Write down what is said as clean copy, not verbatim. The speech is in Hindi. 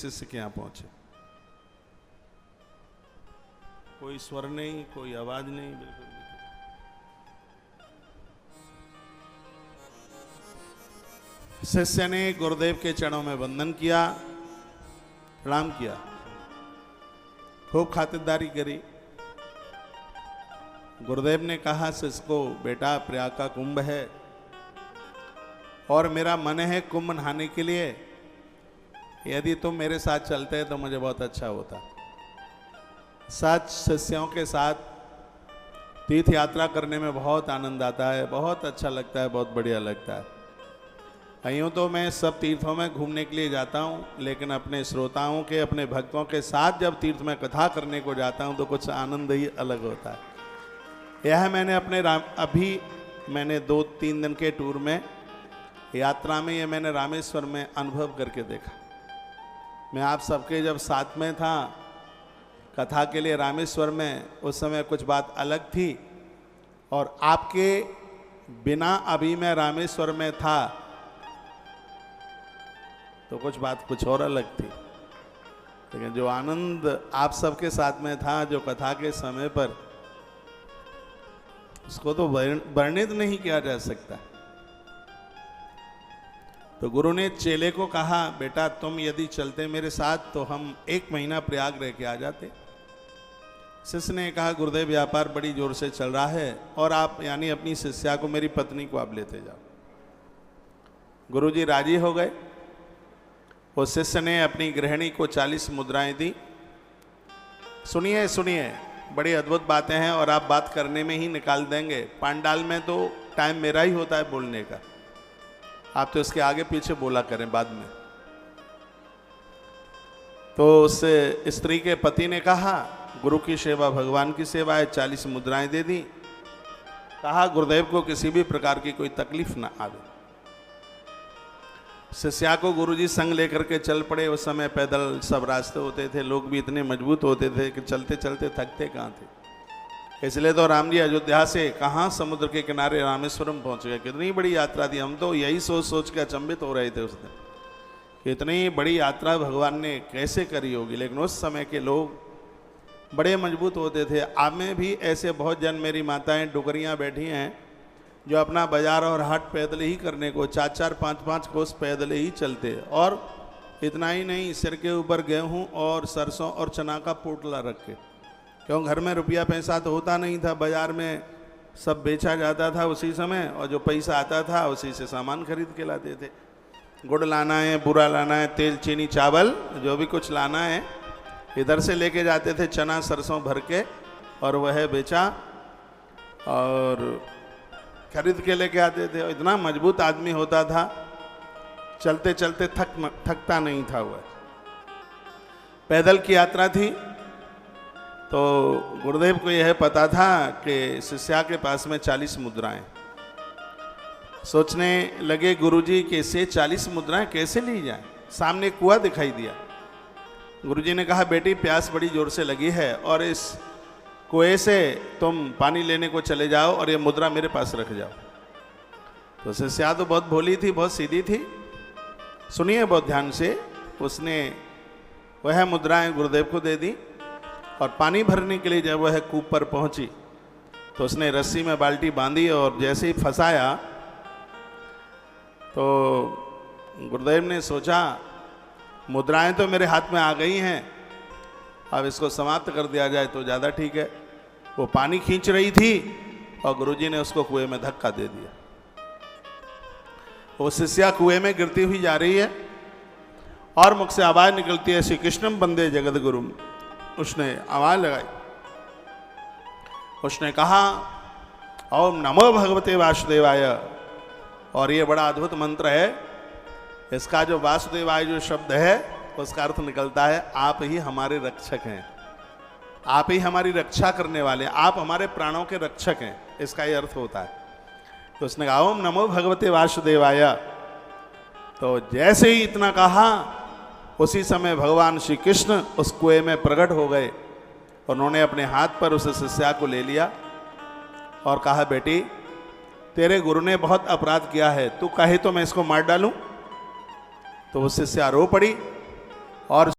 शिष्य के यहां पहुंचे। कोई स्वर नहीं, कोई आवाज नहीं, बिल्कुल नहीं। शिष्य ने गुरुदेव के चरणों में वंदन किया, प्रणाम किया, खूब खातिरदारी करी। गुरुदेव ने कहा शिष्य को, बेटा प्रयाग का कुंभ है और मेरा मन है कुंभ नहाने के लिए, यदि तुम मेरे साथ चलते तो मुझे बहुत अच्छा होता। सच शिष्यों के साथ तीर्थ यात्रा करने में बहुत आनंद आता है, बहुत अच्छा लगता है, बहुत बढ़िया लगता है। यूँ तो मैं सब तीर्थों में घूमने के लिए जाता हूँ, लेकिन अपने श्रोताओं के, अपने भक्तों के साथ जब तीर्थ में कथा करने को जाता हूँ तो कुछ आनंद ही अलग होता है। यह मैंने अपने अभी मैंने 2-3 दिन के टूर में, यात्रा में, ये मैंने रामेश्वर में अनुभव करके देखा। मैं आप सबके जब साथ में था कथा के लिए रामेश्वर में, उस समय कुछ बात अलग थी, और आपके बिना अभी मैं रामेश्वर में था तो कुछ बात कुछ और अलग थी। लेकिन जो आनंद आप सबके साथ में था, जो कथा के समय पर, उसको तो वर्णित नहीं किया जा सकता। तो गुरु ने चेले को कहा, बेटा तुम यदि चलते मेरे साथ तो हम 1 महीना प्रयाग रह के आ जाते। शिष्य ने कहा, गुरुदेव व्यापार बड़ी जोर से चल रहा है और आप यानी अपनी शिष्या को, मेरी पत्नी को आप लेते जाओ। गुरुजी राजी हो गए। उस शिष्य ने अपनी गृहिणी को 40 मुद्राएं दी। सुनिए सुनिए, बड़ी अद्भुत बातें हैं और आप बात करने में ही निकाल देंगे। पांडाल में तो टाइम मेरा ही होता है बोलने का, आप तो इसके आगे पीछे बोला करें बाद में। तो उस स्त्री के पति ने कहा, गुरु की सेवा भगवान की सेवा है, 40 मुद्राएं दे दी। कहा गुरुदेव को किसी भी प्रकार की कोई तकलीफ ना आवे। शिष्या को गुरुजी संग लेकर के चल पड़े। उस समय पैदल सब रास्ते होते थे, लोग भी इतने मजबूत होते थे कि चलते चलते थकते कहाँ थे। इसलिए तो राम जी अयोध्या से कहाँ समुद्र के किनारे रामेश्वरम पहुँच गए। कितनी बड़ी यात्रा थी। हम तो यही सोच सोच के अचंभित हो रहे थे उस दिन कि इतनी बड़ी यात्रा भगवान ने कैसे करी होगी। लेकिन उस समय के लोग बड़े मजबूत होते थे। आप में भी ऐसे बहुत जन, मेरी माताएं डुगरियाँ बैठी हैं, जो अपना बाजार और हाट पैदल ही करने को 4-4, 5-5 कोस पैदल ही चलते। और इतना ही नहीं, सिर के ऊपर गेहूं और सरसों और चना का पोटला रख के, क्यों घर में रुपया पैसा तो होता नहीं था, बाजार में सब बेचा जाता था उसी समय, और जो पैसा आता था उसी से सामान खरीद के लाते थे। गुड़ लाना है, बुरा लाना है, तेल चीनी चावल जो भी कुछ लाना है इधर से लेके जाते थे, चना सरसों भर के, और वह बेचा और खरीद के लेके आते थे। इतना मजबूत आदमी होता था, चलते चलते थकता नहीं था। वह पैदल की यात्रा थी। तो गुरुदेव को यह पता था कि शिष्या के पास में 40 मुद्राएं। सोचने लगे गुरुजी कि इससे 40 मुद्राएं कैसे ली जाए। सामने कुआं दिखाई दिया। गुरुजी ने कहा, बेटी प्यास बड़ी जोर से लगी है और इस कुएं से तुम पानी लेने को चले जाओ और ये मुद्रा मेरे पास रख जाओ। तो शिष्या तो बहुत भोली थी, बहुत सीधी थी। सुनिए बहुत ध्यान से। उसने वह मुद्राएं गुरुदेव को दे दी और पानी भरने के लिए जब वह कूप पर पहुंची तो उसने रस्सी में बाल्टी बांधी और जैसे ही फंसाया तो गुरुदेव ने सोचा मुद्राएं तो मेरे हाथ में आ गई हैं, अब इसको समाप्त कर दिया जाए तो ज़्यादा ठीक है। वो पानी खींच रही थी और गुरुजी ने उसको कुएं में धक्का दे दिया। वो शिष्या कुएं में गिरती हुई जा रही है और मुख से आवाज निकलती है, श्री कृष्णम वंदे जगत गुरु। उसने आवाज लगाई, उसने कहा, ओम नमो भगवते वासुदेवाय। और ये बड़ा अद्भुत मंत्र है। इसका जो वासुदेवाय जो शब्द है उसका अर्थ निकलता है, आप ही हमारे रक्षक हैं, आप ही हमारी रक्षा करने वाले, आप हमारे प्राणों के रक्षक हैं, इसका ये अर्थ होता है। तो उसने कहा ओम नमो भगवते वासुदेवाय। तो जैसे ही इतना कहा उसी समय भगवान श्री कृष्ण उस कुएं में प्रकट हो गए और उन्होंने अपने हाथ पर उस शिष्या को ले लिया और कहा, बेटी तेरे गुरु ने बहुत अपराध किया है, तू कहे तो मैं इसको मार डालूं। तो वो शिष्या रो पड़ी और